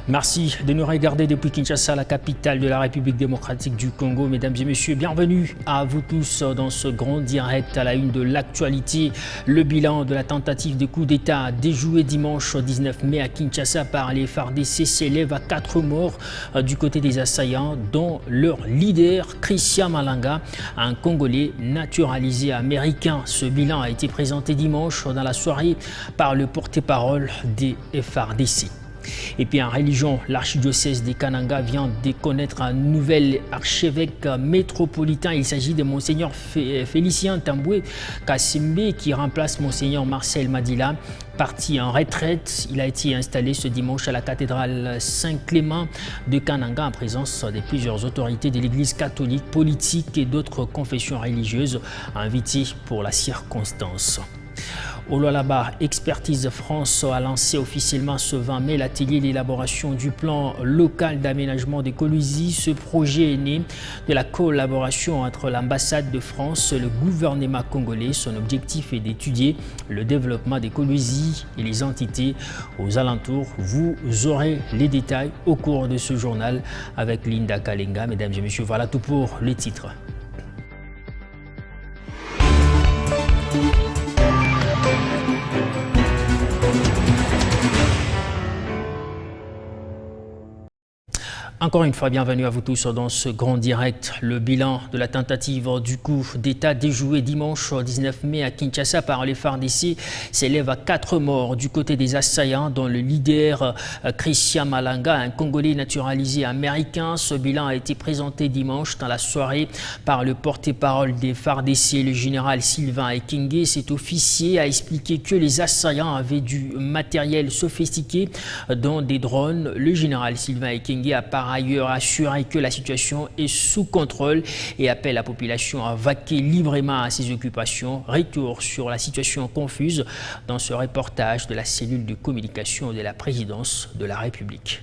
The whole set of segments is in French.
Merci de nous regarder depuis Kinshasa, la capitale de la République démocratique du Congo. Mesdames et messieurs, bienvenue à vous tous dans ce grand direct à la une de l'actualité. Le bilan de la tentative de coup d'État déjouée dimanche 19 mai à Kinshasa par les FARDC s'élève à 4 morts du côté des assaillants, dont leur leader, Christian Malanga, un Congolais naturalisé américain. Ce bilan a été présenté dimanche dans la soirée par le porte-parole des FARDC. Et puis en religion, l'archidiocèse de Kananga vient de connaître un nouvel archevêque métropolitain. Il s'agit de Monseigneur Félicien Tamboué Kassimbe qui remplace Monseigneur Marcel Madila. Parti en retraite, il a été installé ce dimanche à la cathédrale Saint-Clément de Kananga en présence de plusieurs autorités de l'église catholique, politique et d'autres confessions religieuses invitées pour la circonstance. Au Lualaba, Expertise France a lancé officiellement ce 20 mai l'atelier d'élaboration du plan local d'aménagement de Kolwezi. Ce projet est né de la collaboration entre l'ambassade de France et le gouvernement congolais. Son objectif est d'étudier le développement des Kolwezi et les entités aux alentours. Vous aurez les détails au cours de ce journal avec Linda Kalenga. Mesdames et messieurs, voilà tout pour les titres. Encore une fois, bienvenue à vous tous dans ce grand direct. Le bilan de la tentative du coup d'État déjoué dimanche 19 mai à Kinshasa par les FARDC s'élève à 4 morts du côté des assaillants, dont le leader Christian Malanga, un Congolais naturalisé américain. Ce bilan a été présenté dimanche dans la soirée par le porte-parole des FARDC, le général Sylvain Ekenge. Cet officier a expliqué que les assaillants avaient du matériel sophistiqué, dont des drones. Le général Sylvain Ekenge a par ailleurs assuré que la situation est sous contrôle et appelle la population à vaquer librement à ses occupations. Retour sur la situation confuse dans ce reportage de la cellule de communication de la présidence de la République.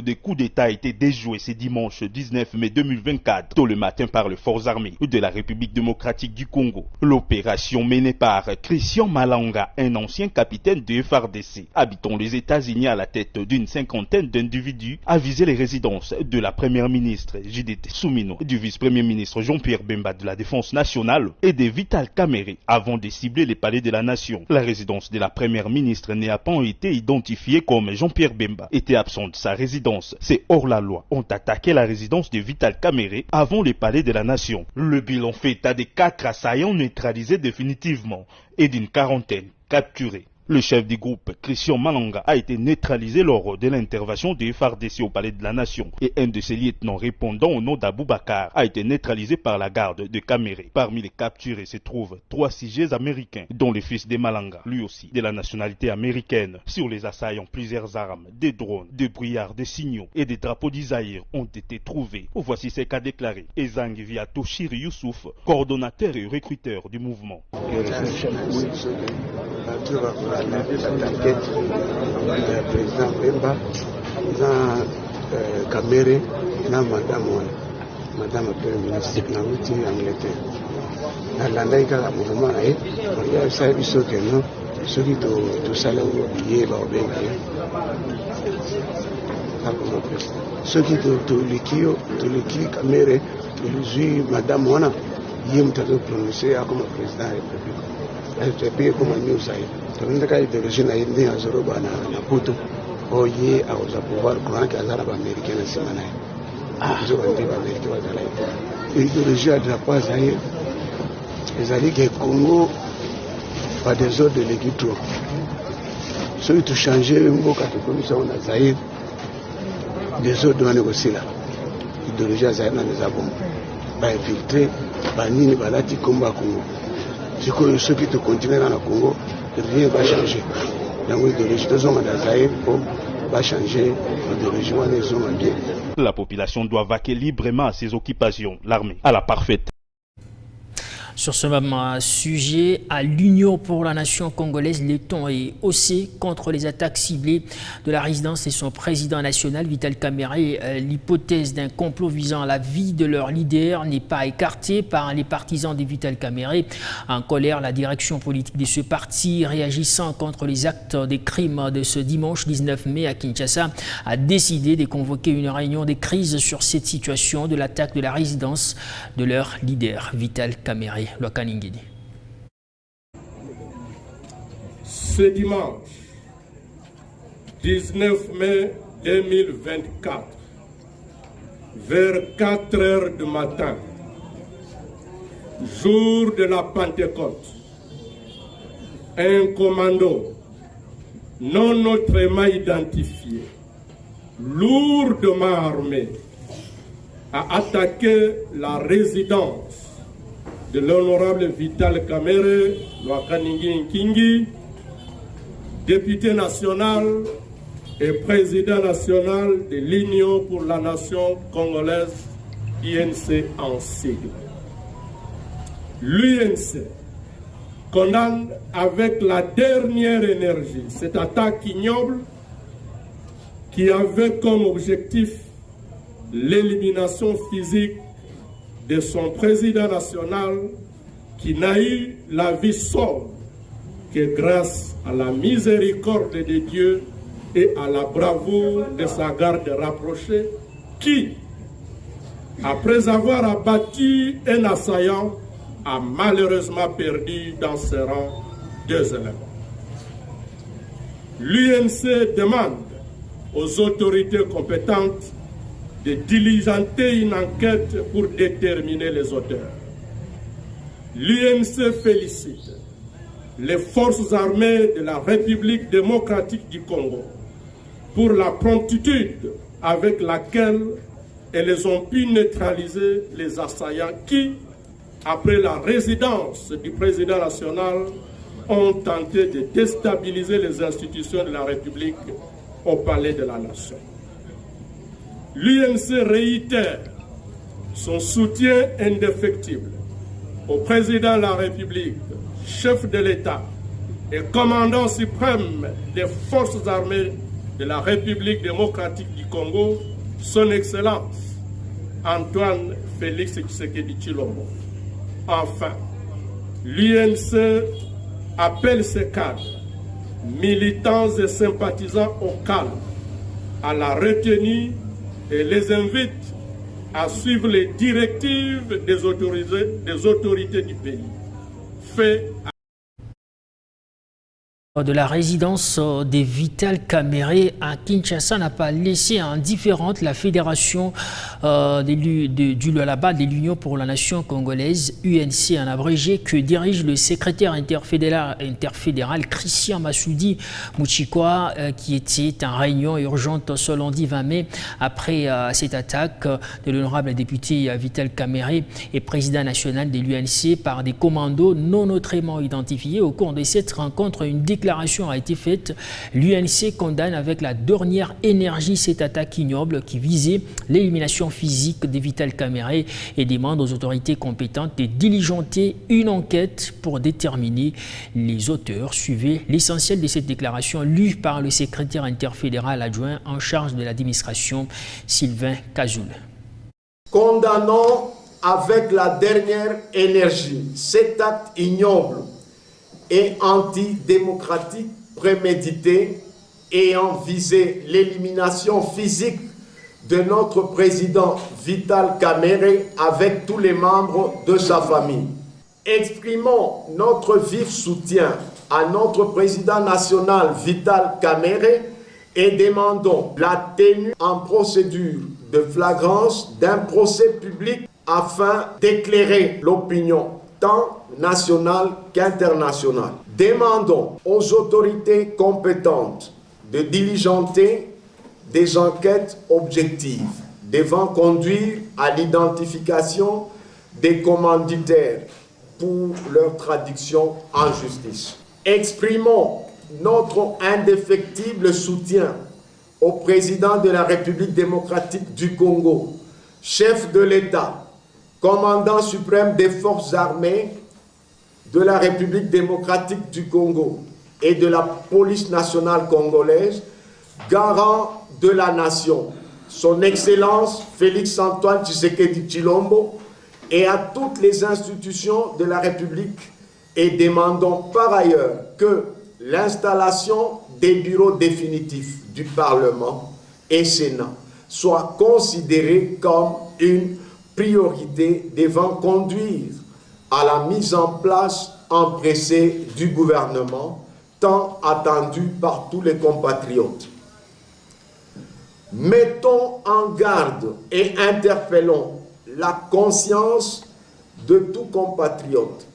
Des coups d'État a été déjoué ce dimanche 19 mai 2024, tôt le matin par les forces armées de la République démocratique du Congo. L'opération menée par Christian Malanga, un ancien capitaine de FARDC, habitant les États-Unis à la tête d'une cinquantaine d'individus, a visé les résidences de la première ministre Judith Soumino, du vice-premier ministre Jean-Pierre Bemba de la Défense nationale et de Vital Kamerhe avant de cibler les palais de la nation. La résidence de la première ministre n'a pas été identifiée comme Jean-Pierre Bemba était absent de sa résidence. C'est hors la loi. Ont attaqué la résidence de Vital Kamerhe avant les palais de la nation. Le bilan fait état de 4 assaillants neutralisés définitivement et d'une quarantaine capturés. Le chef du groupe, Christian Malanga, a été neutralisé lors de l'intervention des FARDC au palais de la nation et un de ses lieutenants répondant au nom d'Aboubacar a été neutralisé par la garde de Kamerhe. Parmi les capturés se trouvent 3 sujets américains, dont le fils de Malanga, lui aussi de la nationalité américaine. Sur les assaillants, plusieurs armes, des drones, des brouillards, des signaux et des drapeaux d'Isaïr ont été trouvés. Voici ce qu'a déclaré Ezang Viatoshir Youssouf, coordonnateur et recruteur du mouvement. La t'inquiète, le président Bemba, Kamerhe, madame Premier ministre, en Angleterre. L'Andaïka, le mouvement, il y a ça, il faut que nous, ceux qui tout ça, là, oublié, ceux qui tout l'équipe, Kamerhe, tout madame Wana, il y a un prononcé comme président de la République. Je paye comme un news. Donc, quand il est origine haïtienne, à Zoroba, à Puto, au yé, à pouvoir courant qui a la américaine à Simana. Ils ont été américains. Et l'origine de la poisse, les alliés qui Congo, pas des ordres de l'équipe. Ceux qui ont changé, un mot quand ils connaissent, on a Zahir, des ordres doivent négocier là. L'origine Zahir, nous avons infiltré, Banini, Balati, Combat Congo. C'est que ceux qui te continuent dans le Congo, rien ne va changer. La population doit vaquer librement à ses occupations. L'armée a la parfaite. Sur ce même sujet, à l'Union pour la nation congolaise, le ton est haussé contre les attaques ciblées de la résidence et son président national, Vital Kamerhe. L'hypothèse d'un complot visant la vie de leur leader n'est pas écartée par les partisans de Vital Kamerhe. En colère, la direction politique de ce parti, réagissant contre les actes des crimes de ce dimanche 19 mai à Kinshasa, a décidé de convoquer une réunion de crise sur cette situation de l'attaque de la résidence de leur leader, Vital Kamerhe. Ce dimanche 19 mai 2024, vers 4 heures du matin, jour de la Pentecôte, un commando non autrement identifié, lourdement armé, a attaqué la résidence de l'honorable Vital Kamerhe Lwakaningi Nkingi, député national et président national de l'Union pour la nation congolaise, UNC en sigle. L'UNC condamne avec la dernière énergie cette attaque ignoble qui avait comme objectif l'élimination physique de son président national, qui n'a eu la vie sauve que grâce à la miséricorde de Dieu et à la bravoure de sa garde rapprochée, qui, après avoir abattu un assaillant, a malheureusement perdu dans ses rangs 2 éléments. L'UNC demande aux autorités compétentes de diligenter une enquête pour déterminer les auteurs. L'UNC félicite les forces armées de la République démocratique du Congo pour la promptitude avec laquelle elles ont pu neutraliser les assaillants qui, après la résidence du président national, ont tenté de déstabiliser les institutions de la République au palais de la Nation. L'UNC réitère son soutien indéfectible au président de la République, chef de l'État et commandant suprême des forces armées de la République démocratique du Congo, son Excellence Antoine Félix Tshisekedi Tshilombo. Enfin, l'UNC appelle ses cadres, militants et sympathisants au calme, à la retenue et les invite à suivre les directives des autorités du pays. Fait de la résidence des Vital Kamerhe à Kinshasa n'a pas laissé indifférente la fédération de l'Union pour la nation congolaise, UNC en abrégé, que dirige le secrétaire interfédéral Christian Massoudi Mouchikwa, qui était en réunion urgente ce lundi 20 mai après cette attaque de l'honorable député Vital Kamerhe et président national de l'UNC par des commandos non autrement identifiés. Au cours de cette rencontre, une déclaration a été faite. L'UNC condamne avec la dernière énergie cette attaque ignoble qui visait l'élimination physique de Vital Kamerhe et demande aux autorités compétentes de diligenter une enquête pour déterminer les auteurs. Suivez l'essentiel de cette déclaration lue par le secrétaire interfédéral adjoint en charge de l'administration, Sylvain Kazoul. Condamnons avec la dernière énergie cet acte ignoble et antidémocratique prémédité ayant visé l'élimination physique de notre président Vital Kamerhe avec tous les membres de sa famille. Exprimons notre vif soutien à notre président national Vital Kamerhe et demandons la tenue en procédure de flagrance d'un procès public afin d'éclairer l'opinion tant nationale qu'internationale. Demandons aux autorités compétentes de diligenter des enquêtes objectives devant conduire à l'identification des commanditaires pour leur traduction en justice. Exprimons notre indéfectible soutien au président de la République démocratique du Congo, chef de l'État, commandant suprême des forces armées de la République démocratique du Congo et de la police nationale congolaise, garant de la nation, son Excellence Félix-Antoine Tshisekedi Tshilombo, et à toutes les institutions de la République, et demandons par ailleurs que l'installation des bureaux définitifs du Parlement et Sénat soit considérée comme une priorité devant conduire à la mise en place empressée du gouvernement, tant attendu par tous les compatriotes. Mettons en garde et interpellons la conscience de tout compatriote,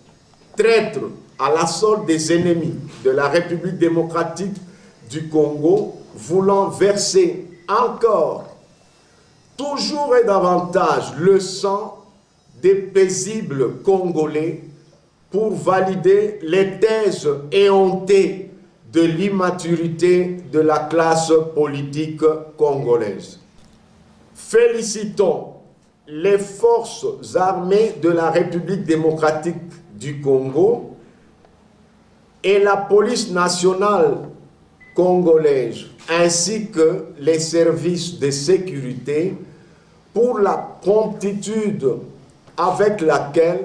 traître à la solde des ennemis de la République démocratique du Congo, voulant verser encore, toujours et davantage, le sang des paisibles Congolais pour valider les thèses éhontées de l'immaturité de la classe politique congolaise. Félicitons les forces armées de la République démocratique du Congo et la police nationale congolaise, ainsi que les services de sécurité pour la promptitude avec laquelle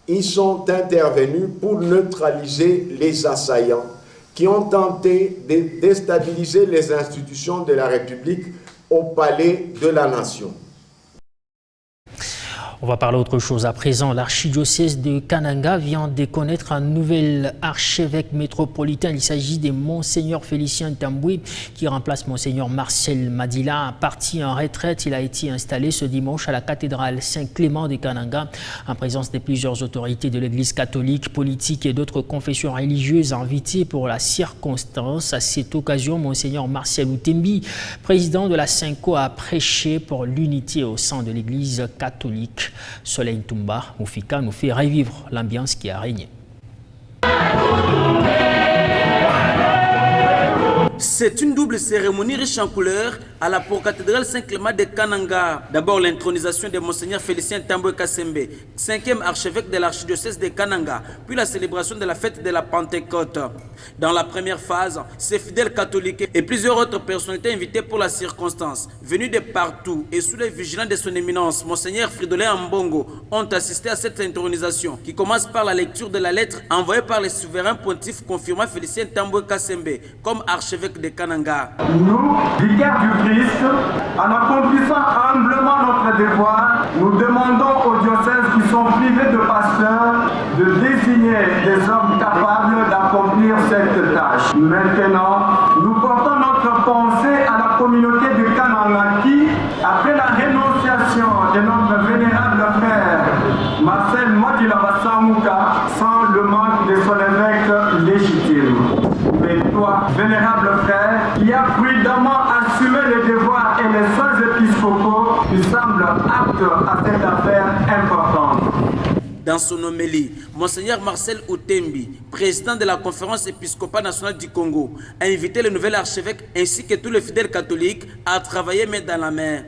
ils sont intervenus pour neutraliser les assaillants qui ont tenté de déstabiliser les institutions de la République au palais de la Nation. On va parler autre chose à présent. L'archidiocèse de Kananga vient de connaître un nouvel archevêque métropolitain. Il s'agit de Monseigneur Félicien Tamboué qui remplace Monseigneur Marcel Madila. Parti en retraite, il a été installé ce dimanche à la cathédrale Saint-Clément de Kananga en présence de plusieurs autorités de l'Église catholique, politique et d'autres confessions religieuses invitées pour la circonstance. À cette occasion, Monseigneur Marcel Outembi, président de la Synco, a prêché pour l'unité au sein de l'Église catholique. Soleil Toumba Moufika nous fait revivre l'ambiance qui a régné. C'est une double cérémonie riche en couleurs à la cathédrale Saint-Clément de Kananga. D'abord l'intronisation de Monseigneur Félicien Tamboué Kassembe, 5e archevêque de l'archidiocèse de Kananga, puis la célébration de la fête de la Pentecôte. Dans la première phase, ces fidèles catholiques et plusieurs autres personnalités invitées pour la circonstance, venues de partout et sous les vigilants de son éminence, Monseigneur Fridolin Ambongo, ont assisté à cette intronisation qui commence par la lecture de la lettre envoyée par le souverain pontife confirmant Félicien Tamboué Kassembe comme archevêque de Kananga. Nous, vicaires du Christ, en accomplissant humblement notre devoir, nous demandons aux diocèses qui sont privés de pasteurs de désigner des hommes capables d'accomplir cette tâche. Maintenant, nous portons notre pensée à la communauté de Kananga qui, après la rénonciation de notre vénérable frère Marcel Madila Bassamouka, sans le manque de son évêque légitime. Mais toi, vénérable frère, qui a prudemment assumé les devoirs et les soins épiscopaux, tu sembles apte à cette affaire importante. Dans son homélie, Monseigneur Marcel Outembi, président de la Conférence épiscopale nationale du Congo, a invité le nouvel archevêque ainsi que tous les fidèles catholiques à travailler main dans la main.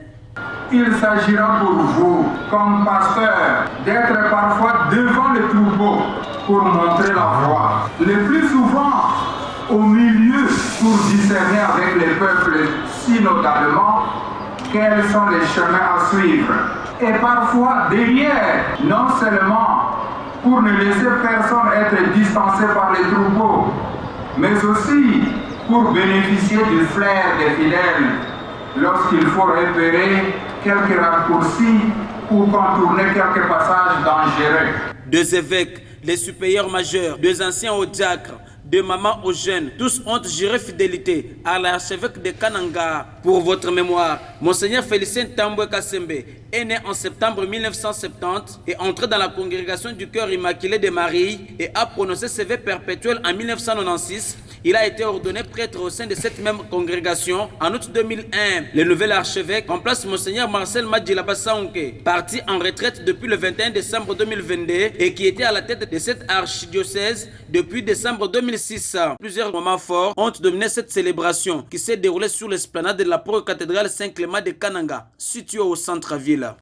Il s'agira pour vous, comme pasteur, d'être parfois devant le troupeau pour montrer la voie. Le plus souvent, au milieu pour discerner avec les peuples synodalement quels sont les chemins à suivre. Et parfois derrière, non seulement pour ne laisser personne être distancé par les troupeaux, mais aussi pour bénéficier du flair des fidèles lorsqu'il faut repérer quelques raccourcis ou contourner quelques passages dangereux. Deux évêques, les supérieurs majeurs, deux anciens au diacre, de maman aux jeunes, tous ont juré fidélité à l'archevêque de Kananga. Pour votre mémoire, Monseigneur Félicien Tamboué Kassembe est né en septembre 1970 et entré dans la congrégation du cœur immaculé de Marie et a prononcé ses vœux perpétuels en 1996. Il a été ordonné prêtre au sein de cette même congrégation en août 2001. Le nouvel archevêque remplace Monseigneur Marcel Madila Bassaonke, parti en retraite depuis le 21 décembre 2022 et qui était à la tête de cette archidiocèse depuis décembre 2006. Plusieurs moments forts ont dominé cette célébration qui s'est déroulée sur l'esplanade de la pro-cathédrale Saint-Clément de Kananga, située au centre-ville.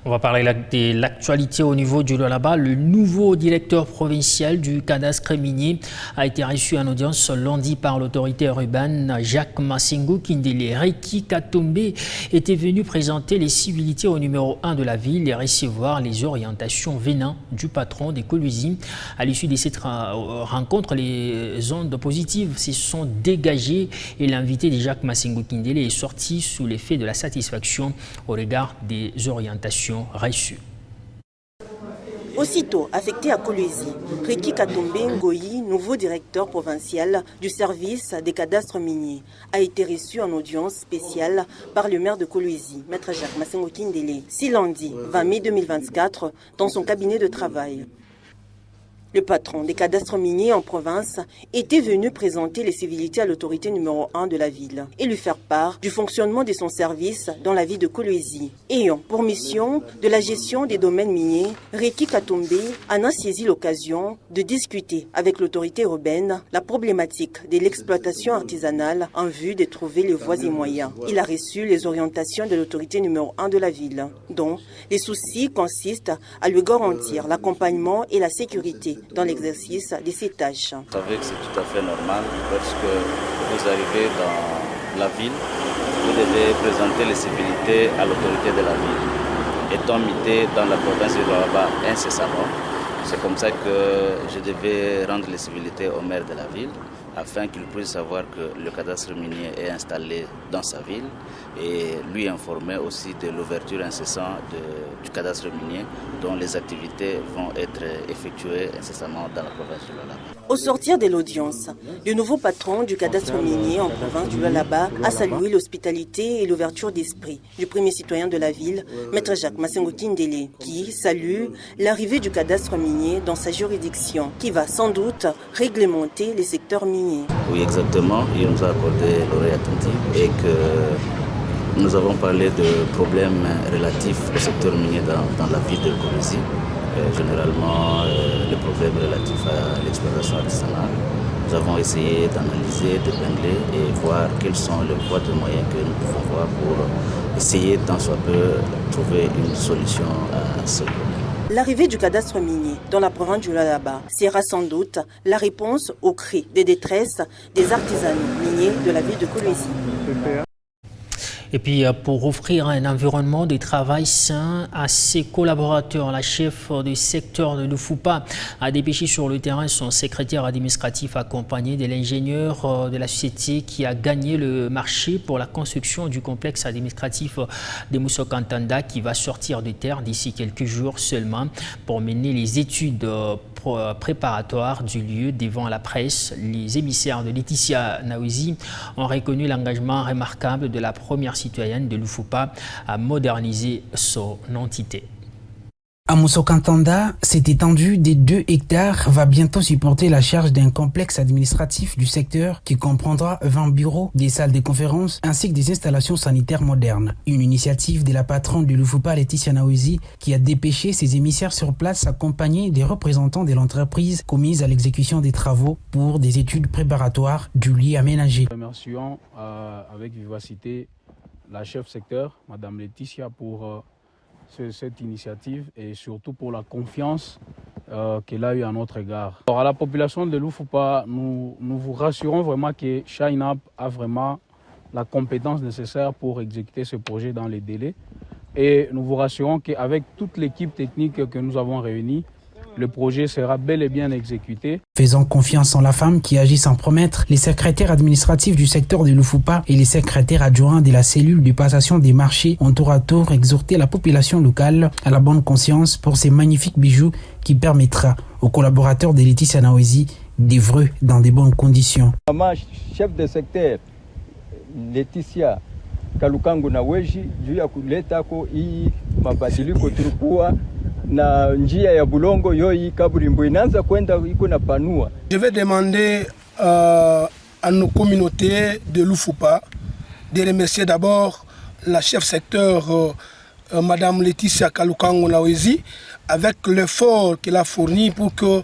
On va parler de l'actualité au niveau du Lualaba. Le nouveau directeur provincial du cadastre minier a été reçu en audience lundi par l'autorité urbaine Jacques Massengo Kindele. Reki Katombe était venu présenter les civilités au numéro 1 de la ville et recevoir les orientations venant du patron des Colusi. À l'issue de cette rencontre, les ondes positives se sont dégagées et l'invité de Jacques Massengo Kindele est sorti sous l'effet de la satisfaction au regard des orientations reçues. Aussitôt affecté à Kolwezi, Reki Katombe Ngoyi, nouveau directeur provincial du service des cadastres miniers, a été reçu en audience spéciale par le maire de Kolwezi, Maître Jacques Massengo Kindele, ce lundi 20 mai 2024, dans son cabinet de travail. Le patron des cadastres miniers en province était venu présenter les civilités à l'autorité numéro 1 de la ville et lui faire part du fonctionnement de son service dans la ville de Kolwezi. Ayant pour mission de la gestion des domaines miniers, Reki Katombe en a saisi l'occasion de discuter avec l'autorité urbaine la problématique de l'exploitation artisanale en vue de trouver les voies et moyens. Il a reçu les orientations de l'autorité numéro 1 de la ville, dont les soucis consistent à lui garantir l'accompagnement et la sécurité dans l'exercice de ses tâches. Vous savez que c'est tout à fait normal parce que vous arrivez dans la ville, vous devez présenter les civilités à l'autorité de la ville. Étant muté dans la province du Lualaba incessamment, c'est comme ça que je devais rendre les civilités au maire de la ville afin qu'il puisse savoir que le cadastre minier est installé dans sa ville et lui informer aussi de l'ouverture incessante du cadastre minier dont les activités vont être effectuées incessamment dans la province du Lualaba. Au sortir de l'audience, le nouveau patron du cadastre minier en province du Lualaba a salué l'hospitalité et l'ouverture d'esprit du premier citoyen de la ville, Maître Jacques Massengo Kindele, qui salue l'arrivée du cadastre minier dans sa juridiction, qui va sans doute réglementer les secteurs miniers. Oui, exactement. Il nous a accordé l'oreille attentive et que nous avons parlé de problèmes relatifs au secteur minier dans la ville de Kolwezi. Généralement, les problèmes relatifs à l'exploitation artisanale. Nous avons essayé d'analyser, d'épingler et voir quelles sont les voies de moyens que nous pouvons voir pour essayer tant soit peu trouver une solution à ce problème. L'arrivée du cadastre minier dans la province du Lualaba sera sans doute la réponse aux cris des détresses des artisans miniers de la ville de Kolwezi. Et puis pour offrir un environnement de travail sain à ses collaborateurs, la chef du secteur de l'Ufupa a dépêché sur le terrain son secrétaire administratif accompagné de l'ingénieur de la société qui a gagné le marché pour la construction du complexe administratif de Moussokantanda qui va sortir de terre d'ici quelques jours seulement pour mener les études préparatoires du lieu devant la presse. Les émissaires de Laetitia Naouzi ont reconnu l'engagement remarquable de la première citoyenne de l'Ufupa à moderniser son entité. À Moussokantanda, cette étendue des 2 hectares va bientôt supporter la charge d'un complexe administratif du secteur qui comprendra 20 bureaux, des salles de conférences ainsi que des installations sanitaires modernes. Une initiative de la patronne de l'Ufupa, Laetitia Naouzi, qui a dépêché ses émissaires sur place accompagnés des représentants de l'entreprise commise à l'exécution des travaux pour des études préparatoires du lieu aménagé. Nous remercions avec vivacité la chef secteur, Madame Laetitia, pour cette initiative et surtout pour la confiance qu'elle a eue à notre égard. Alors à la population de l'Ufupa, nous vous rassurons vraiment que Shinap a vraiment la compétence nécessaire pour exécuter ce projet dans les délais et nous vous rassurons qu'avec toute l'équipe technique que nous avons réunie, le projet sera bel et bien exécuté. Faisant confiance en la femme qui agit sans promettre, les secrétaires administratifs du secteur de l'Ufupa et les secrétaires adjoints de la cellule de passation des marchés ont tour à tour exhorté la population locale à la bonne conscience pour ces magnifiques bijoux qui permettra aux collaborateurs de Laetitia Naouzi d'œuvrer dans de bonnes conditions. Chef de secteur Laetitia Kalukangu Naweji juu ya kuleta ko hii mabadiliko tulikuwa na njia ya bulongo yoi kaburimbo inaanza kwenda iko na panua. Je vais demander à nos communautés de l'Ufupa de remercier d'abord la chef secteur Madame Laetitia Kalukango Nawezi, avec l'effort qu'elle a fourni pour que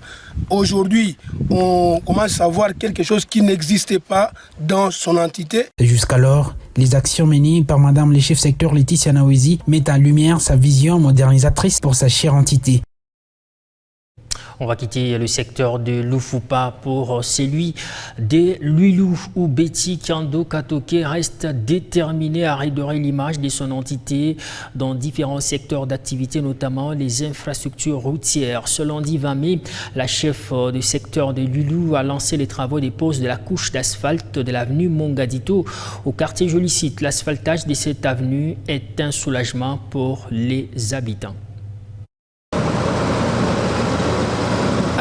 aujourd'hui on commence à voir quelque chose qui n'existait pas dans son entité. Jusqu'alors, les actions menées par Madame le chef secteur Laetitia Nawezi mettent en lumière sa vision modernisatrice pour sa chère entité. On va quitter le secteur de Lufupa pour celui de Lulu, où Betty Kando Katoke reste déterminée à redorer l'image de son entité dans différents secteurs d'activité, notamment les infrastructures routières. Ce lundi 20 mai, la chef du secteur de Lulu a lancé les travaux des poses de la couche d'asphalte de l'avenue Mongadito au quartier Jolicite. L'asphaltage de cette avenue est un soulagement pour les habitants.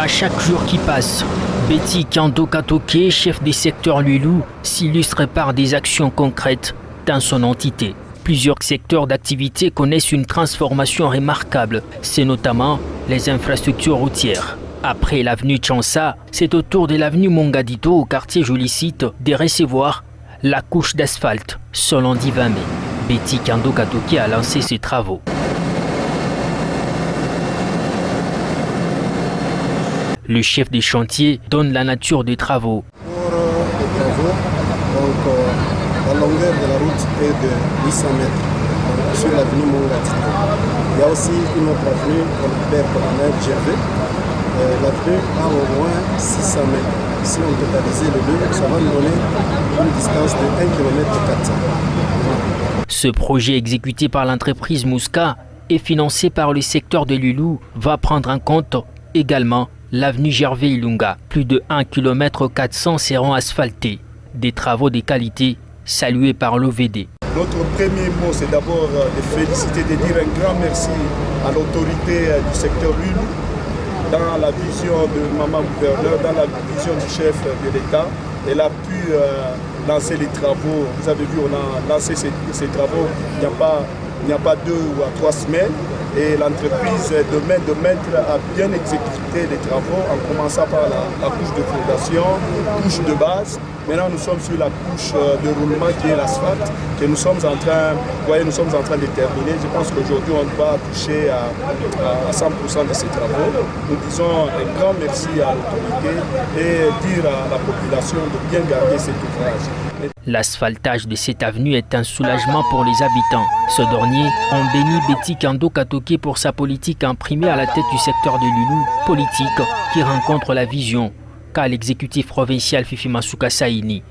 À chaque jour qui passe, Betty Kando Katoke, chef des secteurs Lulu, s'illustre par des actions concrètes dans son entité. Plusieurs secteurs d'activité connaissent une transformation remarquable. C'est notamment les infrastructures routières. Après l'avenue Chansa, c'est au tour de l'avenue Mongadito au quartier Jolicite de recevoir la couche d'asphalte. Ce lundi 20 mai, Betty Kando Katoke a lancé ses travaux. Le chef des chantiers donne la nature des travaux. Pour les travaux, donc, la longueur de la route est de 800 mètres sur l'avenue Mongadito. Il y a aussi une autre avenue, le père colonel Gervais. L'avenue a au moins 600 mètres. Si on totalise les deux, ça va nous donner une distance de 1 km 400. Ce projet exécuté par l'entreprise Mouska et financé par le secteur de Lulu va prendre en compte également l'avenue Gervais Ilunga. Plus de 1 km 400 seront asphaltés. Des travaux de qualité salués par l'OVD. Notre premier mot, c'est d'abord de féliciter, de dire un grand merci à l'autorité du secteur Lulu. Dans la vision de Maman Gouverneur, dans la vision du chef de l'État, elle a pu lancer les travaux. Vous avez vu, on a lancé ces travaux il n'y a pas 2 ou 3 semaines. Et l'entreprise de main de maître a bien exécuté les travaux en commençant par la couche de fondation, couche de base. Maintenant, nous sommes sur la couche de roulement qui est l'asphalte, que nous sommes en train de terminer. Je pense qu'aujourd'hui, on va toucher à 100% de ces travaux. Nous disons un grand merci à l'autorité et dire à la population de bien garder cet ouvrage. L'asphaltage de cette avenue est un soulagement pour les habitants. Ce dernier ont béni Betty Kando Katoke pour sa politique imprimée à la tête du secteur de Lulu, politique qui rencontre la vision qu'a l'exécutif provincial Fifi Masuka Saini.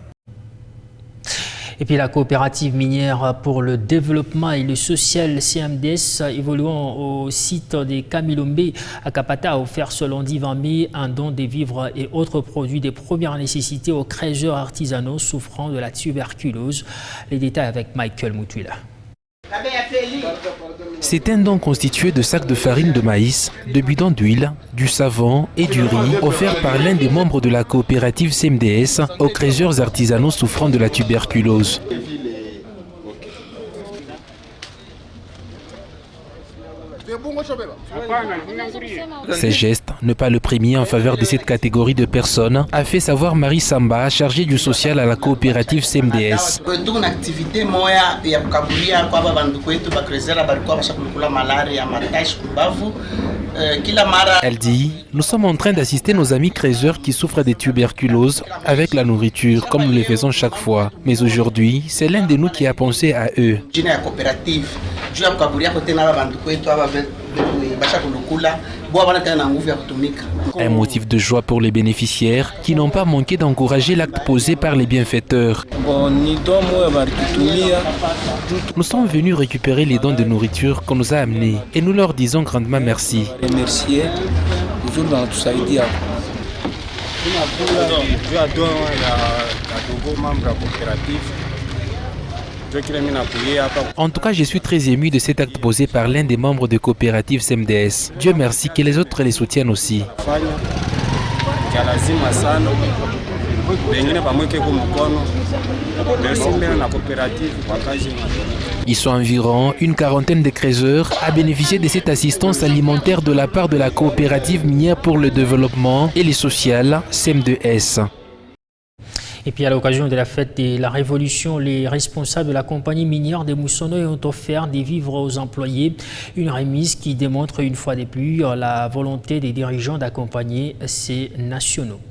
Et puis la coopérative minière pour le développement et le social CMDS évoluant au site des Kamilombe à Kapata a offert ce lundi 20 mai un don des vivres et autres produits de première nécessité aux créateurs artisanaux souffrant de la tuberculose. Les détails avec Michael Mutwila. C'est un don constitué de sacs de farine de maïs, de bidons d'huile, du savon et du riz offert par l'un des membres de la coopérative CMDS aux créateurs artisanaux souffrant de la tuberculose. Ces gestes, ne pas le premier en faveur de cette catégorie de personnes, a fait savoir Marie Samba, chargée du social à la coopérative CMDS. Elle dit, nous sommes en train d'assister nos amis créateurs qui souffrent de tuberculose avec la nourriture, comme nous le faisons chaque fois. Mais aujourd'hui, c'est l'un de nous qui a pensé à eux. Un motif de joie pour les bénéficiaires qui n'ont pas manqué d'encourager l'acte posé par les bienfaiteurs. Nous sommes venus récupérer les dons de nourriture qu'on nous a amenés et nous leur disons grandement merci. En tout cas, je suis très ému de cet acte posé par l'un des membres de coopérative CMDS. Dieu merci que les autres les soutiennent aussi. Ils sont environ une quarantaine de créateurs à bénéficier de cette assistance alimentaire de la part de la coopérative minière pour le développement et le social CM2S. Et puis à l'occasion de la fête de la Révolution, les responsables de la compagnie minière de Moussonoye ont offert des vivres aux employés. Une remise qui démontre une fois de plus la volonté des dirigeants d'accompagner ces nationaux.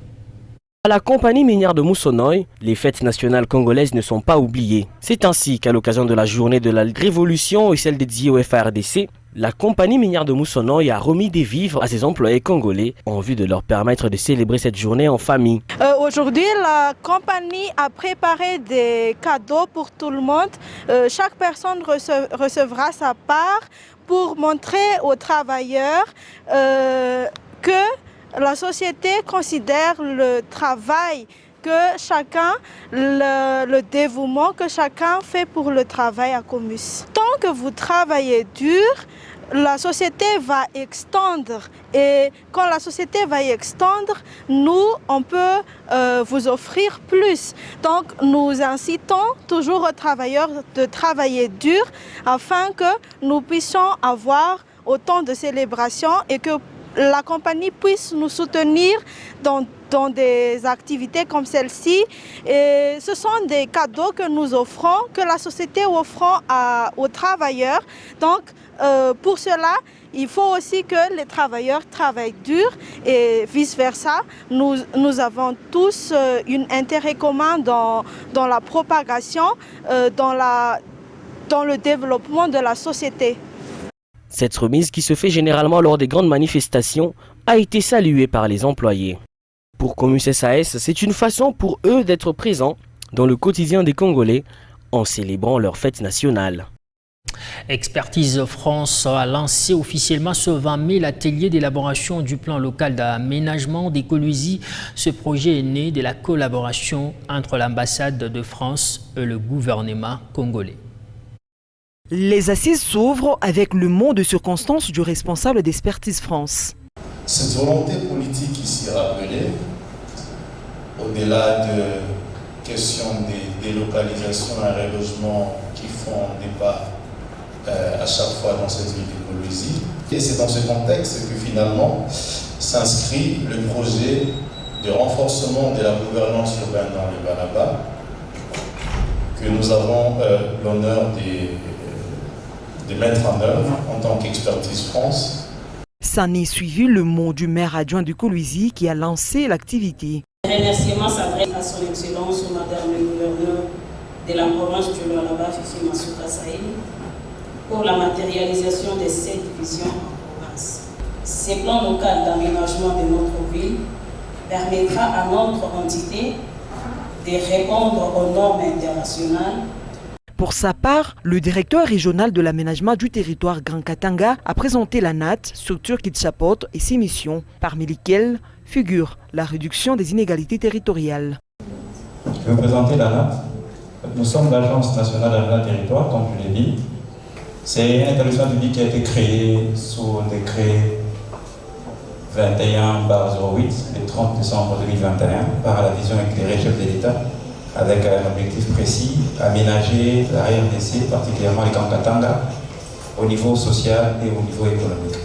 À la compagnie minière de Moussonoye, les fêtes nationales congolaises ne sont pas oubliées. C'est ainsi qu'à l'occasion de la journée de la Révolution et celle dédiée au FARDC, la compagnie minière de Moussonoye a remis des vivres à ses employés congolais en vue de leur permettre de célébrer cette journée en famille. Aujourd'hui, la compagnie a préparé des cadeaux pour tout le monde. Chaque personne recevra sa part pour montrer aux travailleurs que la société considère le travail que chacun, le dévouement que chacun fait pour le travail à Comus. Tant que vous travaillez dur, la société va extendre. Et quand la société va extendre, nous, on peut vous offrir plus. Donc, nous incitons toujours aux travailleurs de travailler dur afin que nous puissions avoir autant de célébrations et que la compagnie puisse nous soutenir dans des activités comme celle-ci. Et ce sont des cadeaux que nous offrons, que la société offre aux travailleurs. Donc, pour cela, il faut aussi que les travailleurs travaillent dur et vice-versa. Nous avons tous un intérêt commun dans la propagation, dans le développement de la société. Cette remise, qui se fait généralement lors des grandes manifestations, a été saluée par les employés. Pour Comus SAS, c'est une façon pour eux d'être présents dans le quotidien des Congolais en célébrant leur fête nationale. Expertise France a lancé officiellement ce 20 mai l'atelier d'élaboration du plan local d'aménagement des Kolwezi. Ce projet est né de la collaboration entre l'ambassade de France et le gouvernement congolais. Les assises s'ouvrent avec le mot de circonstance du responsable d'Expertise France. Cette volonté politique ici rappelée, au-delà de questions des délocalisations et relogement qui font débat à chaque fois dans cette ville de Kolwezi, et c'est dans ce contexte que finalement s'inscrit le projet de renforcement de la gouvernance urbaine dans le Banaba, que nous avons l'honneur de mettre en œuvre en tant qu'Expertise France. S'en est suivi le mot du maire adjoint du Kolwezi qui a lancé l'activité. Les remerciements s'adressent à son Excellence, Madame le gouverneur de la province du Lualaba, Fifi Masuka Saïd, pour la matérialisation de cette vision en province. Ce plan local d'aménagement de notre ville permettra à notre entité de répondre aux normes internationales. Pour sa part, le directeur régional de l'aménagement du territoire Grand Katanga a présenté la NAT, structure qui chapeaute et ses missions, parmi lesquelles figure la réduction des inégalités territoriales. Je vais vous présenter la NAT. Nous sommes l'Agence nationale d'aménagement du territoire, comme je l'ai dit. C'est un établissement public qui a été créé sous un décret 21/08 le 30 décembre 2021 par la vision éclairée chef de l'État, avec un objectif précis, aménager la RDC, particulièrement les Grands Katanga, au niveau social et au niveau économique.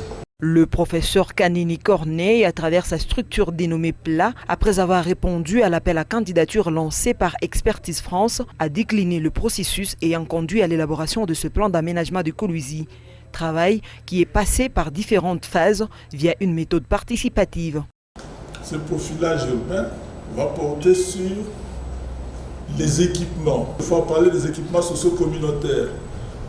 Le professeur Kanini Corneille, à travers sa structure dénommée PLA, après avoir répondu à l'appel à candidature lancé par Expertise France, a décliné le processus ayant conduit à l'élaboration de ce plan d'aménagement de Kolwezi. Travail qui est passé par différentes phases via une méthode participative. Ce profilage urbain va porter sur les équipements. Il faut parler des équipements socio-communautaires.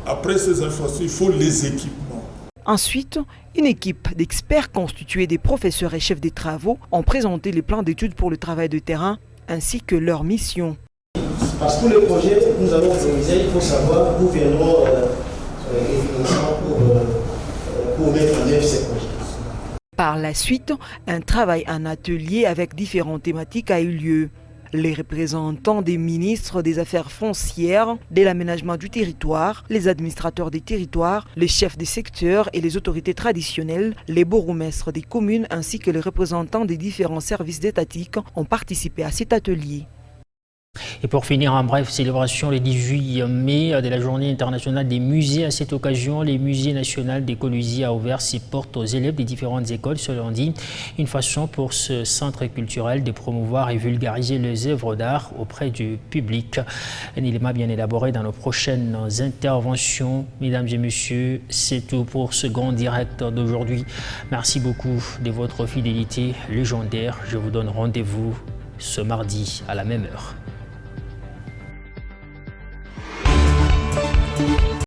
Après ces infrastructures, il faut les équipements. Ensuite, une équipe d'experts constituée des professeurs et chefs des travaux ont présenté les plans d'études pour le travail de terrain ainsi que leur mission. Parce que le projet que nous allons organiser, il faut savoir où viendront les financements pour mettre en œuvre ces projets. Par la suite, un travail en atelier avec différentes thématiques a eu lieu. Les représentants des ministres des Affaires foncières, de l'aménagement du territoire, les administrateurs des territoires, les chefs des secteurs et les autorités traditionnelles, les bourgmestres des communes ainsi que les représentants des différents services étatiques ont participé à cet atelier. Et pour finir, en bref, célébration le 18 mai de la journée internationale des musées. À cette occasion, le musée national des Coluizy a ouvert ses portes aux élèves des différentes écoles ce lundi. Une façon pour ce centre culturel de promouvoir et vulgariser les œuvres d'art auprès du public. Un élément bien élaboré dans nos prochaines interventions. Mesdames et messieurs, c'est tout pour ce grand direct d'aujourd'hui. Merci beaucoup de votre fidélité légendaire. Je vous donne rendez-vous ce mardi à la même heure.